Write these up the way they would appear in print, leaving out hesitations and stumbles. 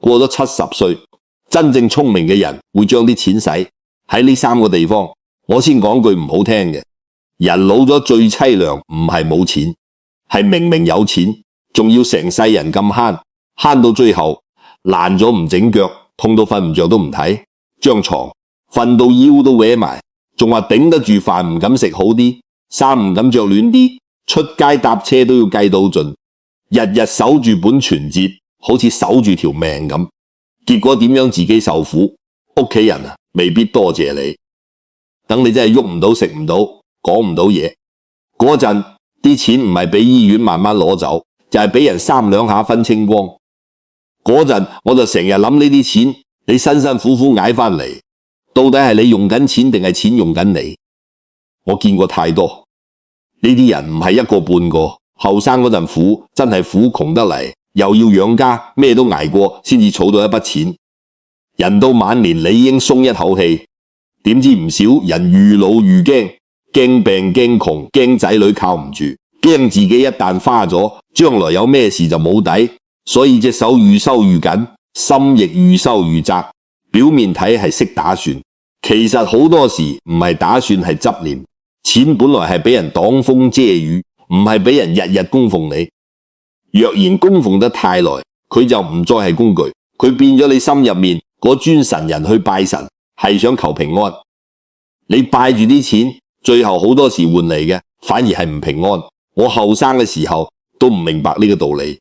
過咗70歲，真正聰明嘅人會將啲錢使喺呢3個地方。我先講句唔好聽嘅，人老咗最淒涼唔係冇錢，係明明有錢，仲要成世人咁慳，慳到最後爛咗唔整腳，痛到瞓唔着都唔睇，張床瞓到腰都歪埋，仲話頂得住飯唔敢食好啲，衫唔敢着暖啲，出街搭車都要計到盡，日日守住本存折，好似守住條命咁。結果點樣自己受苦，屋企人未必多謝你。等你真係喐唔到食唔到講唔到嘢嗰陣，啲錢唔係俾醫院慢慢攞走，就係俾人3兩下分清光。嗰陣我就成日諗呢啲錢你辛辛苦苦捱翻嚟，到底係你用緊錢定係錢用緊你？我見過太多呢啲人，唔係一個半個。後生嗰陣苦真係苦，窮得嚟又要養家，咩都捱過先至儲到一筆錢。人到晚年理應鬆一口氣，點知唔少人愈老愈驚，驚病驚窮，驚仔女靠唔住，驚自己一旦花咗，將來有咩事就冇底，所以隻手愈收愈緊，心亦愈收愈窄。表面睇係識打算，其實好多時唔係打算，係執念。錢本來係俾人擋風遮雨，唔係俾人日日供奉你。若然供奉得太耐，佢就唔再係工具，佢變咗你心入面嗰尊神人。去拜神係想求平安，你拜住啲錢，最後好多時換嚟嘅反而係唔平安。我後生嘅時候都唔明白呢個道理，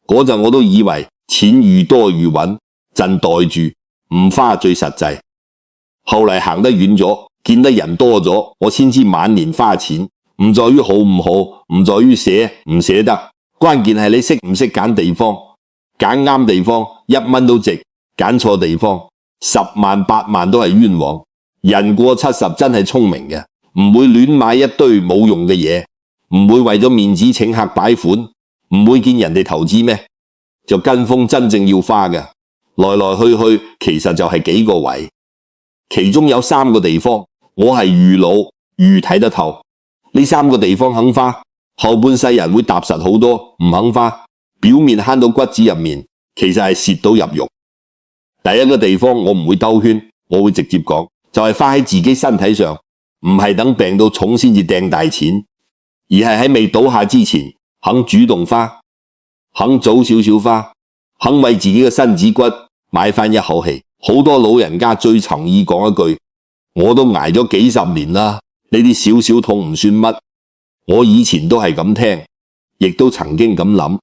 嗰陣我都以為錢愈多愈穩，陣袋住唔花最實際。後嚟行得遠咗，見得人多咗，我先知晚年花錢唔在於好唔好，唔在於捨唔捨得，關鍵係你識唔識揀地方。揀啱地方1蚊都值，揀錯地方10萬8萬都係冤枉。人過70真係聰明嘅，唔會亂買一堆冇用嘅嘢，唔會為咗面子請客擺款，唔會見人哋投資咩就跟風真正要花嘅。來來去去其實就係幾個位，其中有3個地方我係愈老愈睇得透。呢3個地方肯花，後半世人會踏實好多；唔肯花，表面慳到骨子入面，其實係蝕到入肉。第一個地方我唔會兜圈，我會直接講，就係花喺自己身體上，唔係等病到重先至掟大錢，而係喺未倒下之前肯主動花，肯早少少花，肯為自己嘅身子骨買翻一口氣。好多老人家最誠意講一句，我都捱咗幾十年啦，呢啲少少痛唔算乜。我以前都係咁聽，亦都曾經咁諗，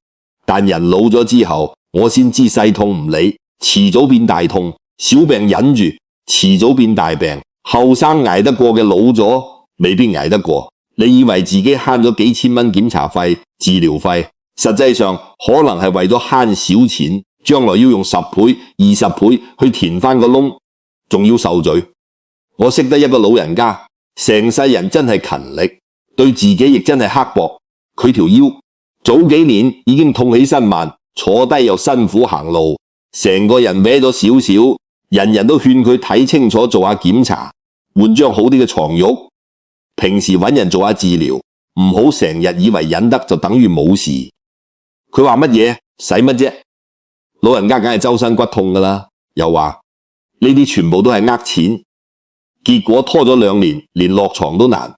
但人老咗之後，我先知細痛唔理，遲早變大痛；小病忍住，遲早變大病。後生捱得過嘅，老咗未必捱得過。你以為自己慳咗幾千蚊檢查費、治療費，實際上可能係為咗慳少錢，將來要用10倍、20倍去填翻個窿，仲要受罪。我識得一個老人家，成世人真係勤力，對自己亦真係刻薄。佢條腰早幾年已經痛起身慢，坐低又辛苦行路，成個人歪咗少少。人人都勸佢睇清楚，做下檢查，換張好啲嘅床褥，平時揾人做下治療，唔好成日以為忍得就等於冇事。佢話乜嘢？使乜啫？老人家梗係周身骨痛㗎啦，又話呢啲全部都係呃錢，結果拖咗2年，連落床都難。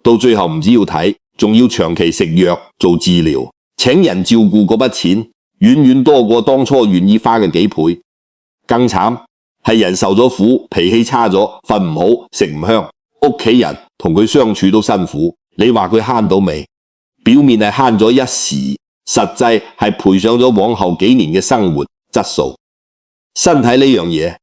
到最後唔止要睇，仲要長期食藥做治療，請人照顧嗰筆錢，遠遠多過當初願意花嘅幾倍。更慘係人受咗苦，脾氣差咗，瞓唔好，食唔香，屋企人同佢相處都辛苦。你話佢慳到未？表面係慳咗一時，實際係賠上咗往後幾年嘅生活質素。身體呢樣嘢，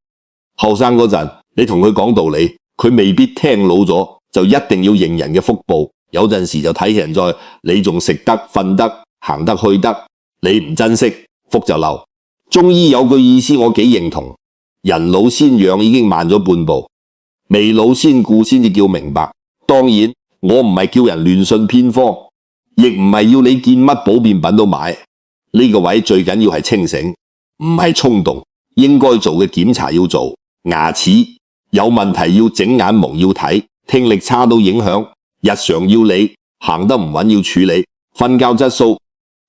後生嗰陣你同佢講道理，佢未必聽。老咗就一定要認人嘅福報，有陣時就睇人在你仲食得、瞓得、行得、去得，你唔珍惜，福就漏。中醫有句意思我幾認同，人老先養已經慢咗半步，未老先顧先至叫明白。當然我唔係叫人亂信偏方，亦唔係要你見乜保健品都買。呢個位最緊要係清醒，唔係衝動。應該做嘅檢查要做，牙齒有問題要整眼毛要睇，聽力差都影響，日常要理，行得唔穩要處理，瞓覺質素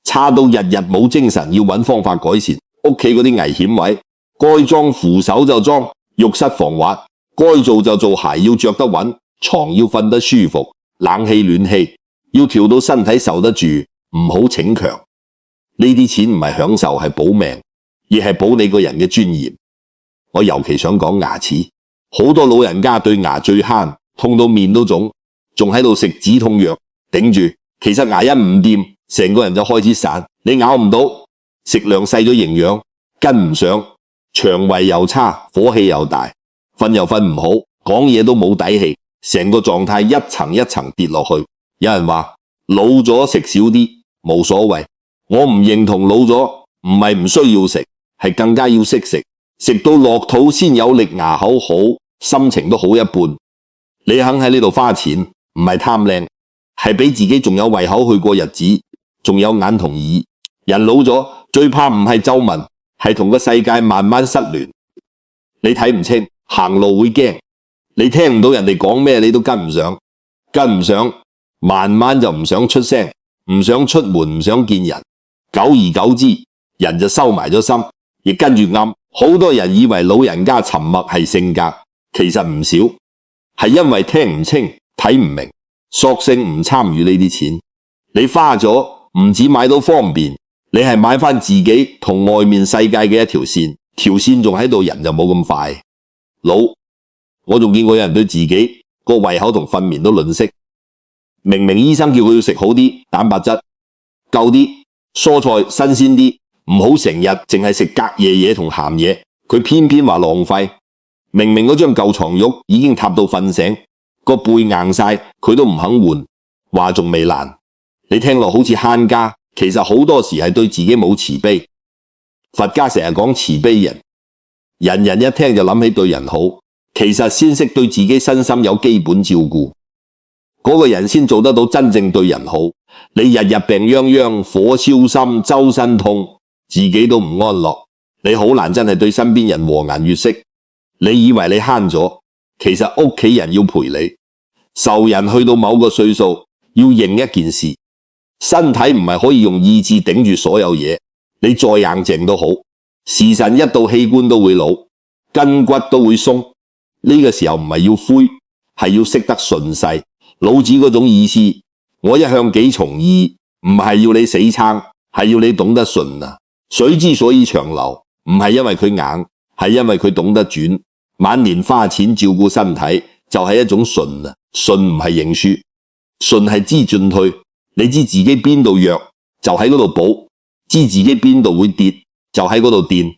差到日日冇精神要揾方法改善。屋企嗰啲危險位，該裝扶手就裝，浴室防滑，該做就做，鞋要着得穩，床要瞓得舒服，冷氣暖氣要調到身體受得住，唔好逞強。呢啲錢唔係享受，係保命，而係保你個人嘅尊嚴。我尤其想講牙齒，好多老人家對牙最慳，痛到面都腫，仲喺度食止痛藥頂住，其實牙齦唔掂，成個人就開始散，你咬唔到，食量細咗營養跟唔上，腸胃又差，火氣又大，瞓又瞓唔好，講嘢都冇底氣，成個狀態一層一層跌落去。有人話老咗食少啲冇所謂，我唔認同老咗唔係唔需要食，係更加要識食，食到落肚先有力，牙口好，心情都好一半。你肯喺呢度花錢，唔係貪靚，係俾自己仲有胃口去過日子，仲有眼同耳。人老咗最怕唔係皺紋，係同個世界慢慢失聯。你睇唔清，行路會驚，你聽唔到人哋講咩，你都跟唔上，跟唔上，慢慢就唔想出聲，唔想出門，唔想見人。久而久之，人就收埋咗心，亦跟住暗。好多人以為老人家沉默係性格，其實唔少係因為聽唔清、睇唔明，索性唔參與呢啲錢。你花咗唔止買到方便，你係買返自己同外面世界嘅一條線，條線仲喺度，人就冇咁快老。我仲見過有人對自己個胃口同瞓眠都吝嗇，明明醫生叫佢要食好啲蛋白質，夠啲蔬菜新鮮啲，唔好成日淨係食隔夜嘢同鹹嘢，佢偏偏話浪費。明明嗰張舊床褥已經塌到瞓醒，個背硬晒，佢都唔肯換，話仲未爛。你聽落好似慳家，其實好多時係對自己冇慈悲。佛家成日講慈悲人，人人一聽就諗起對人好，其實先識對自己身心有基本照顧，嗰個人先做得到真正對人好。你日日病殃殃，火燒心，周身痛，自己都唔安樂，你好難真係對身邊人和顏悅色。你以為你慳咗，其實屋企人要陪你。仇人去到某個歲數，要認一件事，身體唔係可以用意志頂住所有嘢，你再硬淨都好，時辰一到器官都會老，筋骨都會鬆。呢個時候唔係要灰，係要識得順勢。老子嗰種意思，我一向幾從意，唔係要你死撐，係要你懂得順啊。水之所以長流，唔係因為佢硬，係因為佢懂得轉。晚年花錢照顧身體，就係一種順啊。順唔係認輸，順係知進退。你知自己邊度弱，就喺嗰度補；知自己邊度會跌，就喺嗰度墊。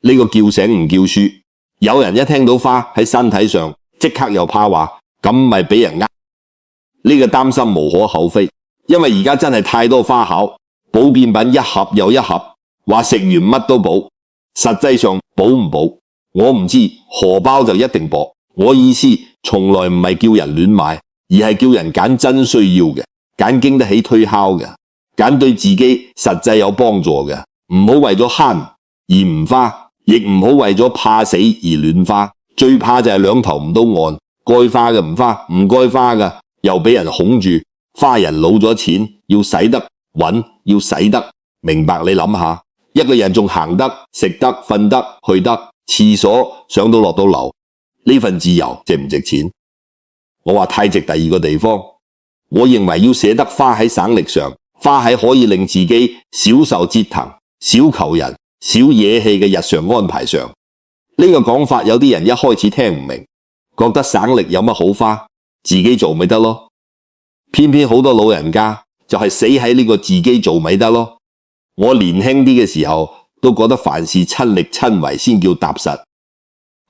呢個叫醒唔叫輸。有人一聽到花喺身體上，即刻又怕話咁咪俾人呃。呢個擔心無可厚非，因為而家真係太多花巧，保健品一盒又一盒，話食完乜都補，實際上補唔補我唔知，荷包就一定薄。我意思從來唔係叫人亂買，而係叫人揀真需要嘅，揀經得起推敲嘅，揀對自己實際有幫助嘅，唔好為咗慳而唔花，亦唔好為咗怕死而亂花。最怕就係兩頭唔到岸，該花嘅唔花，唔該花嘅又俾人哄住。花人老咗錢要使得穩，要使得明白。你諗下，一個人仲行得、食得、瞓得、去得廁所，上到落到樓，呢份自由值唔值錢？我話太值。第二個地方，我認為要捨得花喺省力上，花喺可以令自己少受折騰、少求人、少惹氣嘅日常安排上。呢個講法有啲人一開始聽唔明，覺得省力有乜好花，自己做咪得咯。偏偏好多老人家就係死喺呢個自己做咪得咯。我年輕啲嘅時候都覺得凡事親力親為先叫踏實，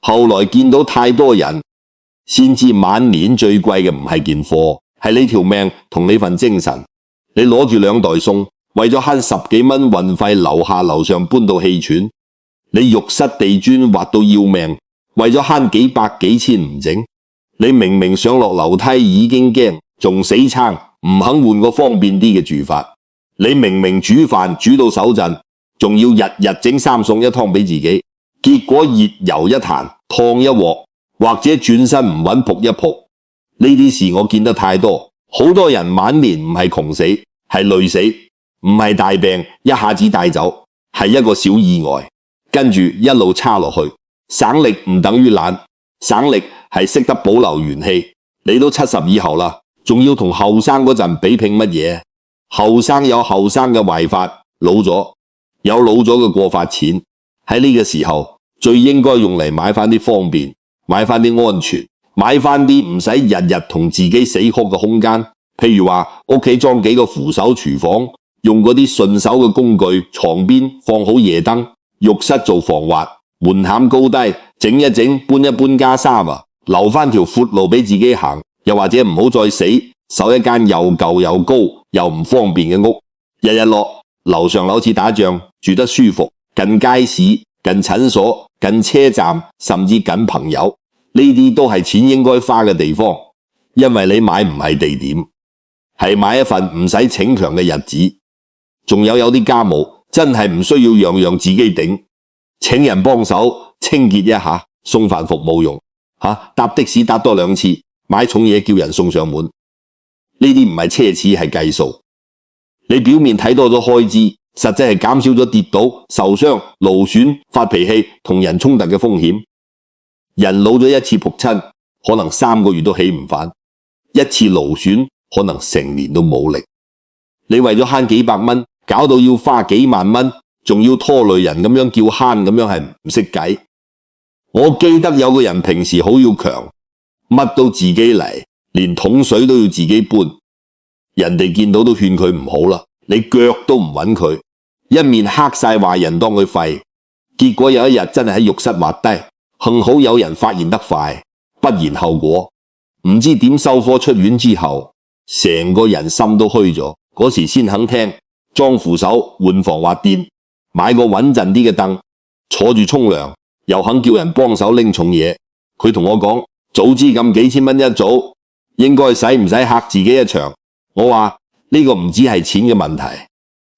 後來見到太多人，先知晚年最貴嘅唔係件貨，係你條命同你份精神。你攞住2袋餸，為咗慳10幾蚊運費，樓下樓上搬到氣喘。你浴室地磚挖到要命，為咗慳幾百幾千唔整。你明明上落樓梯已經驚，仲死撐唔肯換個方便啲嘅住法。你明明煮飯煮到手震，仲要日日整3餸1湯俾自己，結果熱油一壇，燙一鑊，或者轉身唔穩仆一仆。呢啲事我見得太多，好多人晚年唔係窮死，係累死，唔係大病一下子帶走，係一個小意外，跟住一路差落去。省力唔等於懶，省力係識得保留元氣。你都70以後啦，仲要同後生嗰陣比拼乜嘢？後生有後生嘅壞法，老咗有老咗嘅過法錢。喺呢個時候最應該用嚟買翻啲方便，買翻啲安全，買翻啲唔使日日同自己死磕嘅空間。譬如話屋企裝幾個扶手廚房，用嗰啲順手嘅工具，床邊放好夜燈，浴室做防滑，門檻高低整一整，搬一搬家衫啊，留翻條闊路俾自己行。又或者唔好再死，守一間又舊又高又唔方便嘅屋，日日落，樓上樓似打仗，住得舒服，近街市、近診所、近車站，甚至近朋友，呢啲都係錢應該花嘅地方。因為你買唔係地點，係買一份唔使逞強嘅日子。仲有啲家務真係唔需要樣樣自己頂，請人幫手清潔一下，送飯服務用搭的士搭多2次，買重嘢叫人送上門，呢啲唔係奢侈，係計數。你表面睇多咗開支，實際係減少咗跌倒、受傷、勞損、發脾氣同人衝突嘅風險。人老咗一次仆親，可能3個月都起唔返；一次勞損，可能成年都冇力。你為咗慳幾百蚊，搞到要花幾萬蚊，仲要拖累人咁樣叫慳，咁樣係唔識計。我記得有個人平時好要強，乜都自己嚟，連桶水都要自己搬。人哋見到都勸佢唔好啦，你腳都唔穩佢，一面黑晒話人當佢廢。結果有一日真係喺浴室滑低，幸好有人發現得快，不然後果唔知點收科。出院之後，成個人心都虛咗。嗰時先肯聽，裝扶手、換防滑墊，買個穩陣啲嘅凳，坐住沖涼，又肯叫人幫手拎重嘢。佢同我講，早知咁幾千蚊一組，應該使唔使嚇自己一場？我話呢個唔止係錢嘅問題，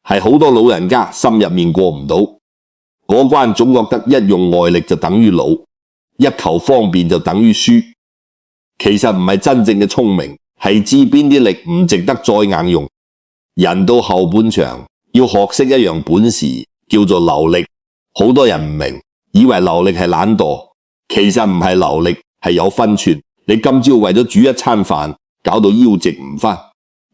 係好多老人家心入面過唔到嗰關，總覺得一用外力就等於老，一求方便就等於輸。其實唔係真正嘅聰明，係知邊啲力唔值得再硬用。人到後半場要學識一樣本事，叫做留力。好多人唔明，以為留力係懶惰，其實唔係留力，係有分寸。你今朝為咗煮一餐飯，搞到腰直唔返，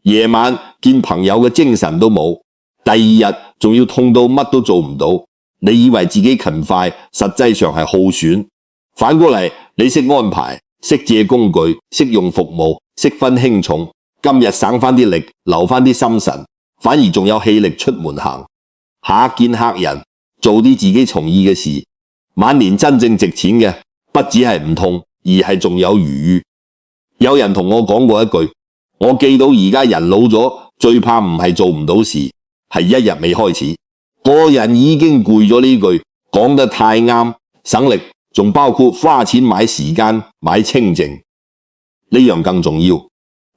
夜晚見朋友嘅精神都冇，第二日仲要痛到乜都做唔到。你以為自己勤快，實際上係耗損。反過嚟，你識安排，識借工具，識用服務，識分輕重，今日省翻啲力，留翻啲心神，反而仲有氣力出門行，下見客人，做啲自己從意嘅事。晚年真正值錢嘅，不只係唔痛，而係仲有餘裕。有人同我講過一句，我記到而家人老咗，最怕唔係做唔到事，係一日未開始。個人已經攰咗。呢句講得太啱，省力仲包括花錢買時間，買清靜，呢樣更重要。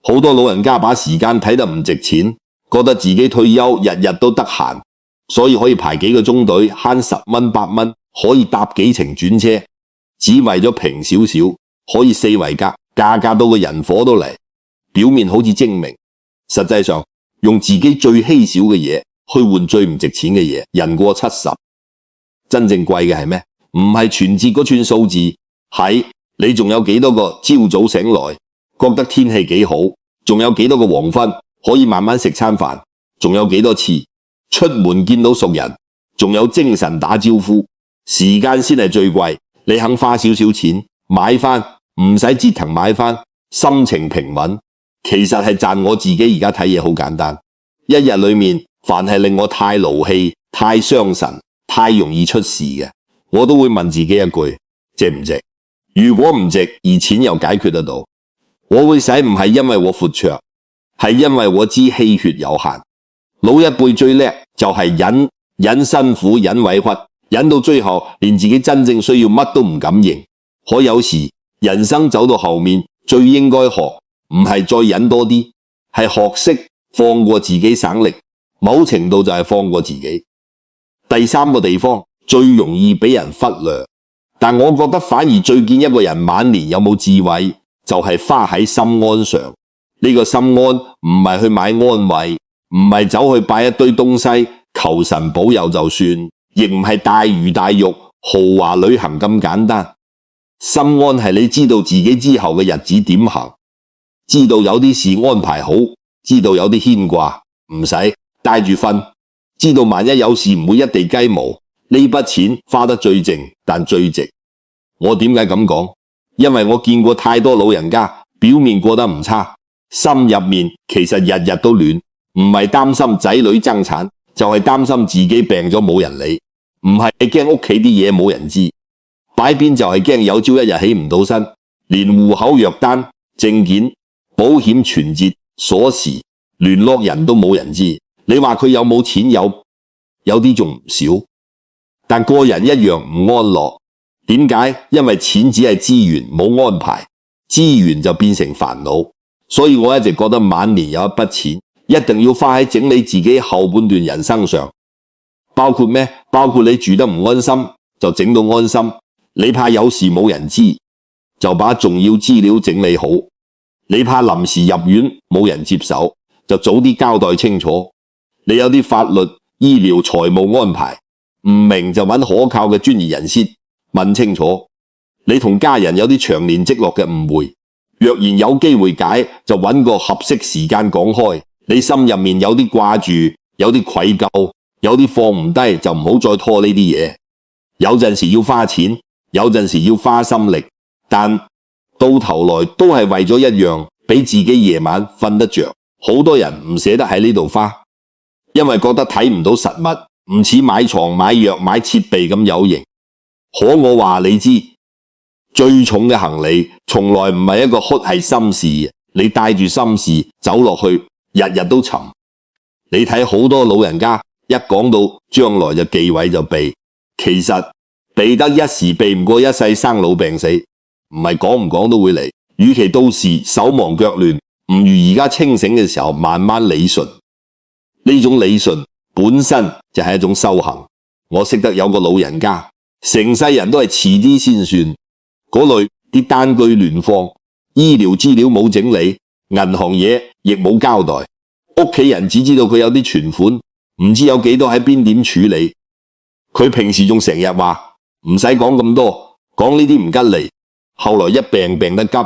好多老人家把時間睇得唔值錢，覺得自己退休日日都得閒，所以可以排幾個鐘隊，慳10蚊8蚊，可以搭幾程轉車，只為咗平少少，可以4圍格，價格到個人火都嚟。表面好似精明，實際上用自己最稀少嘅嘢去換最唔值錢嘅嘢。人過70，真正貴嘅係咩？唔係存折嗰串數字，係你仲有幾多個朝早醒來覺得天氣幾好，仲有幾多個黃昏可以慢慢食餐飯，仲有幾多次出門見到熟人，仲有精神打招呼。時間先係最貴，你肯花少少錢買翻，唔使折騰買翻，心情平穩。其實係讚我自己而家睇嘢好簡單，一日裏面凡係令我太勞氣、太傷神、太容易出事嘅，我都會問自己一句，值唔值？如果唔值，而錢又解決得到，我會使唔係因為我闊綽，係因為我知氣血有限。老一輩最叻就係忍辛苦、忍委屈，忍到最後連自己真正需要乜都唔敢認。可有時人生走到後面，最應該學唔係再忍多啲，係學識放過自己省力，某程度就係放過自己。第3個地方最容易俾人忽略，但我覺得反而最見一個人晚年有冇智慧，就係花喺心安上。呢個心安唔係去買安慰，唔係走去拜一堆東西求神保佑就算，亦唔係大魚大肉、豪華旅行咁簡單。心安係你知道自己之後嘅日子點行，知道有啲事安排好，知道有啲牽掛，唔使帶住瞓，知道萬一有事唔會一地雞毛。呢筆錢花得最靜，但最值。我點解咁講？因為我見過太多老人家表面過得唔差，心入面其實日日都亂，唔係擔心仔女爭產，就係擔心自己病咗冇人理，唔係驚屋企啲嘢冇人知，擺邊就係驚有朝一日起唔到身，連戶口藥單、證件、保險存摺、鎖匙、聯絡人都冇人知。你話佢有冇錢？有啲仲唔少，但個人一樣唔安樂。點解？因為錢只係資源，冇安排，資源就變成煩惱。所以我一直覺得晚年有一筆錢一定要花喺整理自己後半段人生上。包括咩？包括你住得唔安心就整到安心，你怕有事冇人知就把重要資料整理好，你怕臨時入院冇人接手就早啲交代清楚，你有啲法律、醫療、財務安排唔明就揾可靠嘅專業人士問清楚，你同家人有啲長年積落嘅誤會，若然有機會解就揾個合適時間講開，你心入面有啲掛住，有啲愧疚，有啲放唔低，就唔好再拖呢啲嘢。有陣時要花錢，有陣時要花心力，但到頭來都係為咗一樣，俾自己夜晚瞓得着。好多人唔捨得喺呢度花，因為覺得睇唔到實物，唔似買床、買藥、買設備咁有型。可我話你知，最重嘅行李從來唔係一個殼係心事，你帶住心事走落去，日日都沉。你睇好多老人家一講到將來就忌諱就避，其實避得一時避唔過一世生老病死，唔係講唔講都會嚟。與其到時手忙腳亂，唔如而家清醒嘅時候慢慢理順。呢種理順本身就係一種修行。我識得有個老人家，成世人都係遲啲先算，嗰類啲單據亂放，醫療資料冇整理，銀行嘢亦冇交代，屋企人只知道佢有啲存款，唔知有幾多喺邊點處理。佢平時仲成日話唔使講咁多，講呢啲唔吉利。後來一病得急，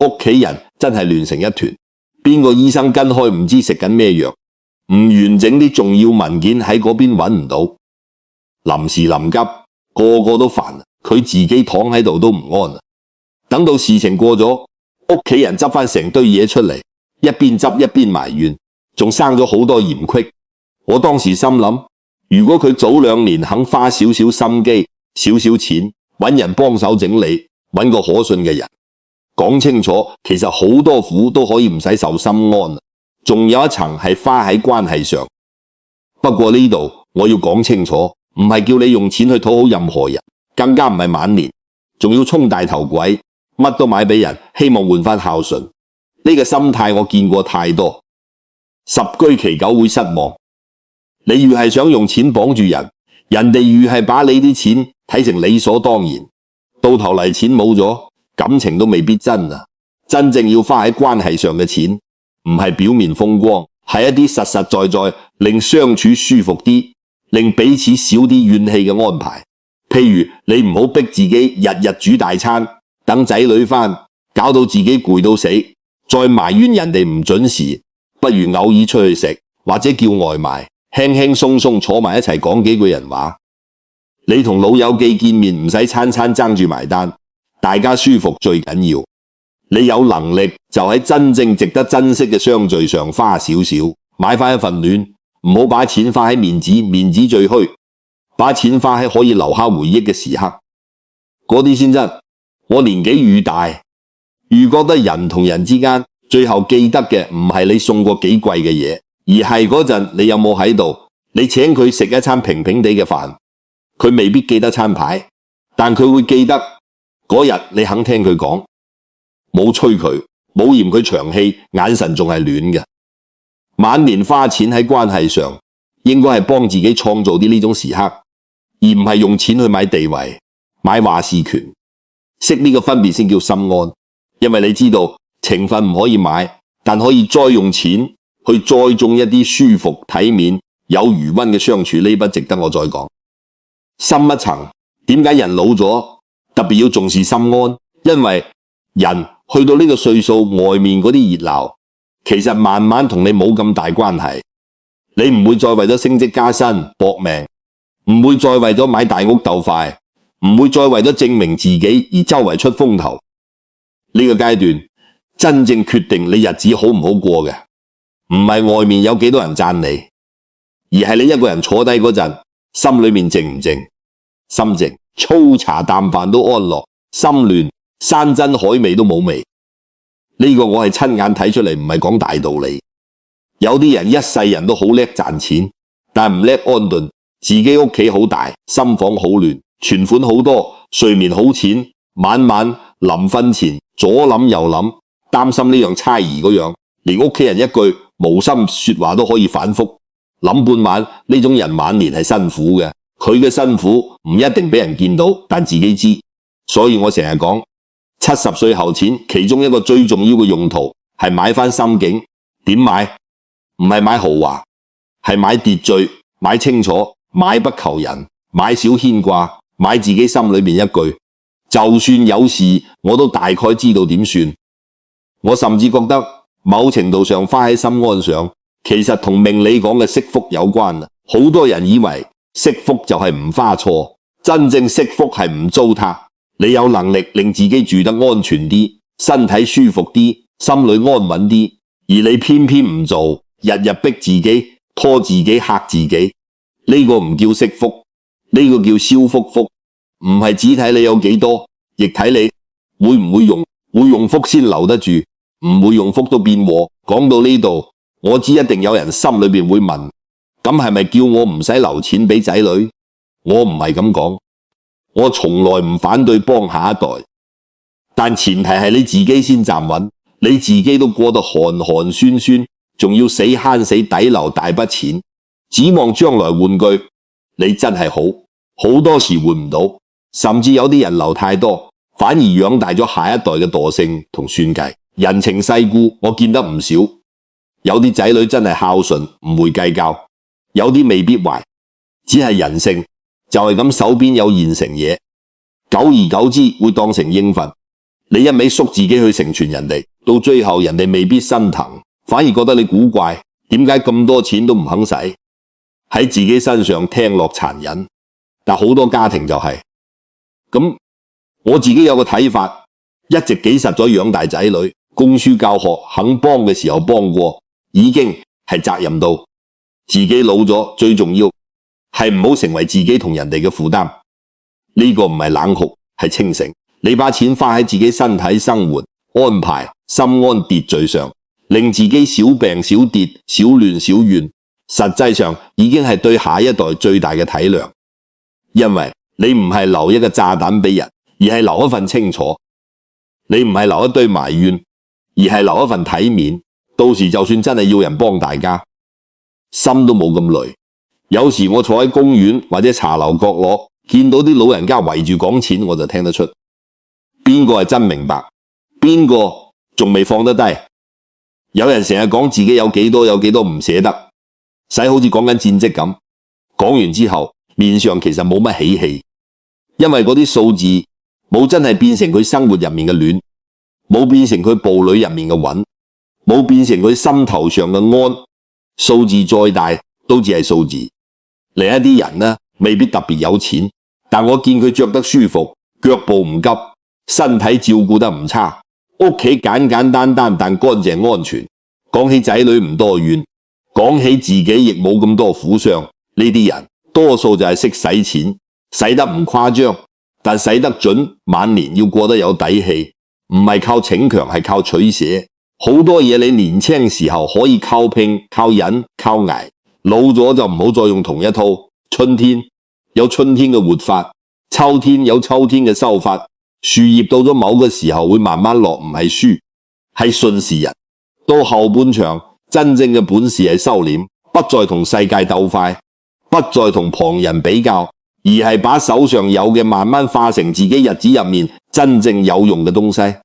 屋企人真係亂成一團，邊個醫生跟開唔知食緊咩藥，唔完整啲重要文件喺嗰邊揾唔到，臨時臨急個個都煩，佢自己躺喺度都唔安。等到事情過咗，屋企人執翻成堆嘢出嚟，一邊執一邊埋怨，仲生咗好多嫌隙。我當時心諗，如果佢早2年肯花少少心機、少少錢，揾人幫手整理，揾個可信嘅人講清楚，其實好多苦都可以唔使受心安。仲有一層係花喺關係上。不過呢度我要講清楚，唔係叫你用錢去討好任何人，更加唔係晚年仲要充大頭鬼，乜都買俾人，希望換翻孝順。呢個心態我見過太多，十居其九會失望。你越係想用錢綁住人，人哋越係把你啲錢睇成理所當然，到頭嚟錢冇咗，感情都未必真啊！真正要花喺關係上嘅錢，唔係表面風光，係一啲實實在在令相處舒服啲，令彼此少啲怨氣嘅安排。譬如你唔好逼自己日日煮大餐，等仔女返，搞到自己攰到死，再埋怨人哋唔準時，不如偶爾出去食，或者叫外賣，輕輕鬆鬆坐埋一齊講幾句人話。你同老友記見面唔使餐餐爭住埋單，大家舒服最緊要。你有能力就喺真正值得珍惜嘅相聚上花少少，買翻一份暖，唔好把錢花喺面子，面子最虛，把錢花喺可以留下回憶嘅時刻，嗰啲先真。我年紀愈大，愈覺得人同人之間最後記得嘅唔係你送過幾貴嘅嘢，而係嗰陣你有冇喺度。你請佢食一餐平平地嘅飯，佢未必記得餐牌，但佢會記得嗰日你肯聽佢講，冇催佢，冇嫌佢長氣，眼神仲係暖嘅。晚年花錢喺關係上，應該係幫自己創造啲呢種時刻，而唔係用錢去買地位、買話事權。識呢個分別先叫心安，因為你知道情分唔可以買，但可以再用錢去栽種一啲舒服體面、有餘溫嘅相處，呢不值得我再講。深一層，點解人老咗特別要重視心安？因為人去到呢個歲數，外面嗰啲熱鬧，其實慢慢同你冇咁大關係。你唔會再為咗升職加薪搏命，唔會再為咗買大屋鬥快，唔會再為咗證明自己而周圍出風頭。呢個階段真正決定你日子好唔好過嘅，唔係外面有幾多人讚你，而係你一個人坐低嗰陣，心裏面靜唔靜？心靜，粗茶淡飯都安樂；心亂，山珍海味都冇味。呢個我係親眼睇出嚟，唔係講大道理。有啲人一世人都好叻賺錢，但唔叻安頓，自己屋企好大，心房好亂，存款好多，睡眠好淺，晚晚臨瞓前左諗右諗，擔心呢樣猜疑嗰樣，連屋企人一句無心說話都可以反覆諗半晚。呢種人晚年係辛苦嘅，佢嘅辛苦唔一定俾人見到，但自己知。所以我成日講，70歲後錢其中一個最重要嘅用途係買返心境。點買？唔係買豪華，係買秩序，買清楚，買不求人，買少牽掛，買自己心裏面一句，就算有事我都大概知道點算。我甚至覺得某程度上花喺心安上，其實同命理講嘅惜福有關。好多人以為惜福就係唔花錯，真正惜福係唔糟蹋。你有能力令自己住得安全啲，身體舒服啲，心裏安穩啲，而你偏偏唔做，日日逼自己，拖自己，嚇自己，呢個唔叫惜福，呢個叫消福福。唔係只睇你有幾多，亦睇你會唔會用，會用福先留得住，唔會用福都變禍。講到呢度，我知一定有人心裏邊會問，咁係咪叫我唔使留錢俾仔女？我唔係咁講，我從來唔反對幫下一代，但前提係你自己先站穩，你自己都過得寒寒酸酸，仲要死慳死抵留大筆錢，指望將來換句，你真係好多時換唔到。甚至有啲人留太多，反而養大咗下一代嘅惰性同算計。人情世故我見得唔少，有啲仔女真係孝順，唔會計較，有啲未必壞，只係人性就係咁，手邊有現成嘢，久而久之會當成應份。你一味縮自己去成全人哋，到最後人哋未必心疼，反而覺得你古怪，點解咁多錢都唔肯使，喺自己身上聽落殘忍。但好多家庭就係咁，我自己有個睇法，一直幾實在養大仔女，供書教學，肯幫嘅時候幫過，已經係責任到。自己老咗，最重要係唔好成為自己同人哋嘅負擔。呢個唔係冷酷，係清醒。你把錢花喺自己身體生活安排、心安秩序上，令自己少病少跌、少亂少怨，實際上已經係對下一代最大嘅體諒。因為你唔係留一個炸彈俾人，而係留一份清楚。你唔係留一堆埋怨，而係留一份體面。到時就算真係要人幫大家，心都冇咁累。有時我坐喺公園或者茶樓角落，見到啲老人家圍住講錢，我就聽得出邊個係真明白，邊個仲未放得低。有人成日講自己有幾多唔捨得，使好似講緊戰績咁。講完之後，面上其實冇乜喜氣，因為嗰啲數字冇真係變成佢生活入面嘅暖，冇變成佢步履入面嘅穩，冇變成佢心頭上嘅安。數字再大都只係數字。另一啲人呢，未必特別有錢，但我見佢着得舒服，腳步唔急，身體照顧得唔差，屋企簡簡單單但乾淨安全。講起仔女唔多怨，講起自己亦冇咁多苦傷。呢啲人多數就係識使錢，使得唔誇張，但使得準，晚年要過得有底氣，唔係靠逞強，係靠取捨。好多嘢你年輕時候可以靠拼、靠忍、靠捱，老咗就唔好再用同一套。春天有春天嘅活法，秋天有秋天嘅收法。樹葉到咗某個時候會慢慢落，唔係輸，係順時人。到後半場，真正嘅本事係收斂，不再同世界鬥快，不再同旁人比較，而係把手上有嘅慢慢化成自己日子入面真正有用嘅東西。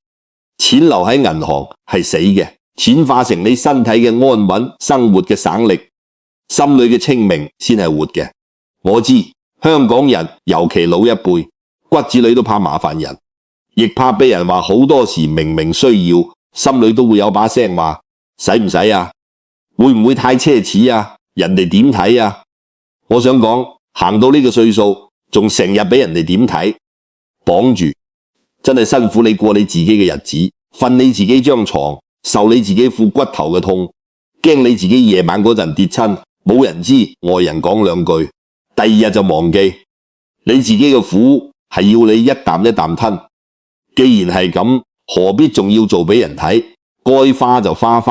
錢留喺銀行係死嘅，錢化成你身體嘅安穩、生活嘅省力，心裏嘅清明先係活嘅。我知香港人尤其老一輩，骨子裏都怕麻煩人，亦怕俾人話好多時明明需要，心裏都會有把聲話使唔使啊？會唔會太奢侈啊？人哋點睇啊？我想講，行到呢個歲數，仲成日俾人哋點睇，綁住，真係辛苦你過你自己嘅日子，瞓你自己張床，受你自己副骨頭嘅痛，驚你自己夜晚嗰陣跌親，冇人知，外人講兩句，第二日就忘記。你自己嘅苦係要你一啖一啖吞，既然係咁，何必仲要做俾人睇？該花就花，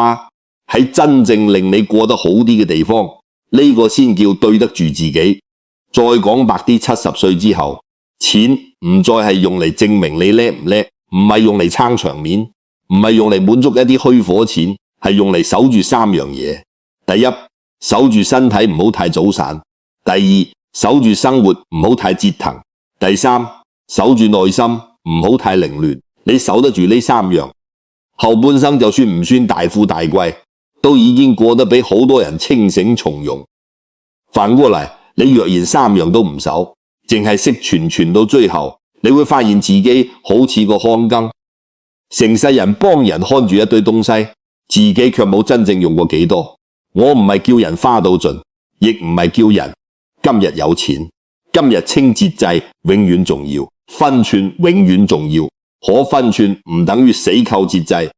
喺真正令你過得好啲嘅地方，呢個先叫對得住自己。再講白啲，70歲之後，錢唔再係用嚟證明你叻唔叻，唔係用嚟撐場面，唔係用嚟滿足一啲虛火錢，係用嚟守住3樣嘢。第一，守住身體唔好太早散；第二，守住生活唔好太折騰；第三，守住內心唔好太凌亂。你守得住呢3樣，後半生就算唔算大富大貴，都已經過得比好多人清醒從容。反過嚟，你若然3樣都唔守，淨係識傳到最後，你會發現自己好似個看更，成世人幫人看住一堆東西，自己卻冇真正用過幾多。我唔係叫人花到盡，亦唔係叫人今日有錢，今日清節制永遠重要，分寸永遠重要。可分寸唔等於死扣節制，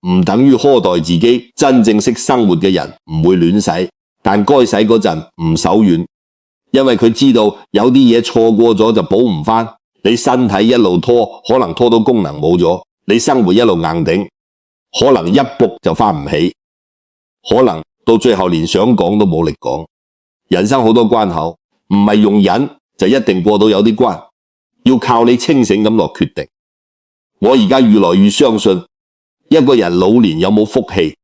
唔等於苛待自己。真正識生活嘅人唔會亂使，但該使嗰陣唔手軟，因為佢知道有啲嘢錯過咗就補唔返。你身體一路拖，可能拖到功能冇咗；你生活一路硬頂，可能一仆就返唔起，可能到最後連想講都冇力講。人生好多關口，唔係用忍就一定過到有啲關，要靠你清醒咁落決定。我而家越來越相信，一個人老年有冇福氣，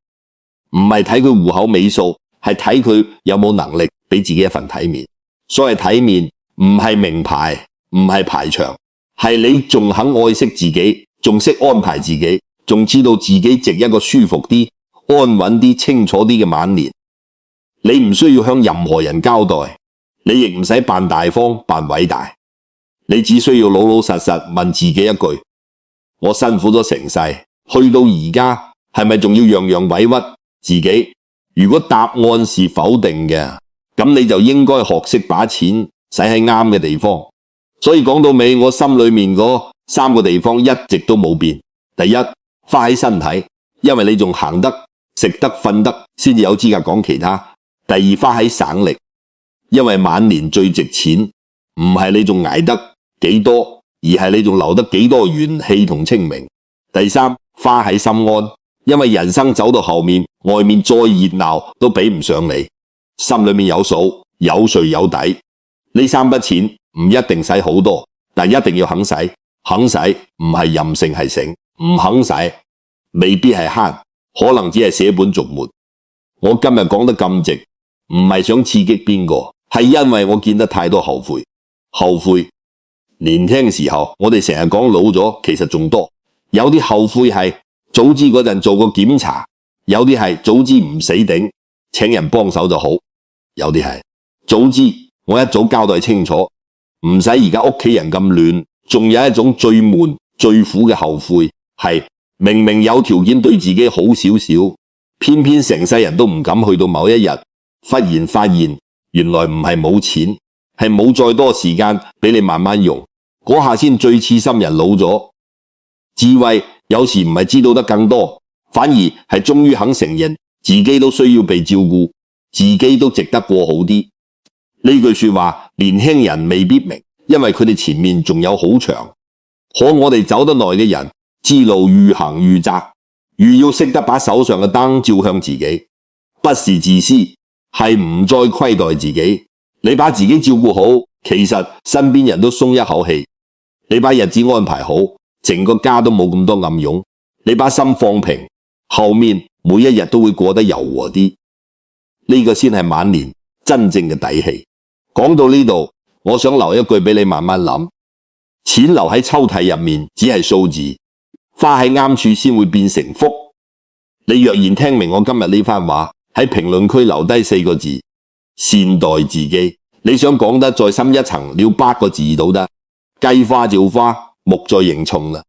唔係睇佢戶口尾數，係睇佢有冇能力俾自己一份體面。所謂體面，唔係名牌，唔係排場，係你仲肯愛惜自己，仲識安排自己，仲知道自己值一個舒服啲、安穩啲、清楚啲嘅晚年。你唔需要向任何人交代，你亦唔使扮大方、扮偉大，你只需要老老實實問自己一句：我辛苦咗成世，去到而家係咪仲要樣樣委屈自己？如果答案是否定嘅，咁你就應該學識把錢使喺啱嘅地方。所以講到尾，我心裏面嗰3個地方一直都冇變。第一，花喺身體，因為你仲行得、食得、瞓得，先至有資格講其他。第二，花喺省力，因為晚年最值錢，唔係你仲捱得幾多，而係你仲留得幾多元氣同清明。第三，花喺心安，因為人生走到後面，外面再熱鬧都比唔上你，心裏面有數，有稅有底。呢3筆錢唔一定使好多，但一定要肯使。肯使唔係任性係醒，唔肯使未必係慳，可能只係捨本逐末。我今日講得咁直，唔係想刺激邊個，係因為我見得太多後悔。年輕時候我哋成日講老咗，其實仲多。有啲後悔係早知嗰陣做個檢查，有啲係早知唔死頂，請人幫手就好，有啲係早知我一早交代清楚，唔使而家屋企人咁亂。仲有一種最悶最苦嘅後悔，係明明有條件對自己好少少，偏偏成世人都唔敢去到某一日，忽然發現原來唔係冇錢，係冇再多時間俾你慢慢用，嗰下先最刺心人老咗。智慧有時唔係知道得更多，反而係終於肯承認自己都需要被照顧，自己都值得過好啲。呢句說話年輕人未必明，因為佢哋前面仲有好長。可我哋走得耐嘅人，知路愈行愈窄，愈要識得把手上嘅燈照向自己，不是自私，係唔再虧待自己。你把自己照顧好，其實身邊人都鬆一口氣。你把日子安排好，整個家都冇咁多暗湧。你把心放平，後面每一日都會過得柔和啲。呢個先係晚年真正嘅底氣。講到呢度，我想留一句俾你慢慢諗。錢留喺抽屜入面只係數字，花喺啱處先會變成福。你若然聽明我今日呢番話，喺評論區留低4個字：善待自己。你想講得再深一層，了8個字都得，雞花照花，木在形蟲啦。